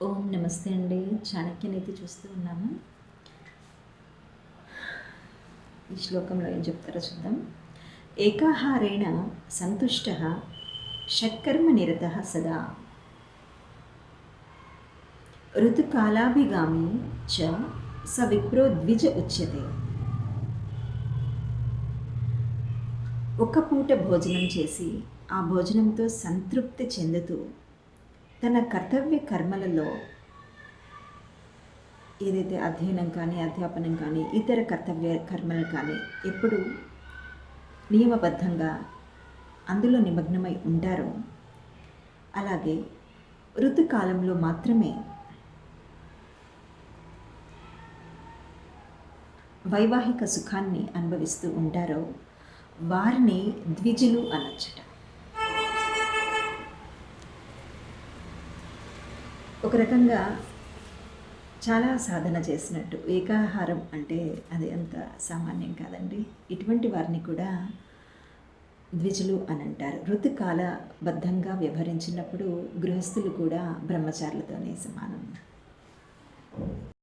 ఓం నమస్తే అండి. చాణక్యనీతి చూస్తూ ఉన్నాము. ఈ శ్లోకంలో ఏం చెప్తారో చూద్దాం. ఏకాహారేణ సంతుష్టః షట్కర్మ నిరతః సదా ఋతుకాలాభిగామి చ స విప్రో ద్విజ ఉచ్యతే. ఒక పూట భోజనం చేసి ఆ భోజనంతో సంతృప్తి చెందుతూ తన కర్తవ్య కర్మలలో ఏదైతే అధ్యయనం కానీ అధ్యాపనం కానీ ఇతర కర్తవ్య కర్మలు కానీ ఎప్పుడు నియమబద్ధంగా అందులో నిమగ్నమై ఉంటారో, అలాగే ఋతుకాలంలో మాత్రమే వైవాహిక సుఖాన్ని అనుభవిస్తూ ఉంటారో వారిని ద్విజులు అనొచ్చట. ఒక రకంగా చాలా సాధన చేసినట్టు. ఏకాహారం అంటే అది అంత సామాన్యం కాదండి. ఇటువంటి వారిని కూడా ద్విజులు అని అంటారు. ఋతుకాలబద్ధంగా వ్యవహరించినప్పుడు గృహస్థులు కూడా బ్రహ్మచారులతోనే సమానం.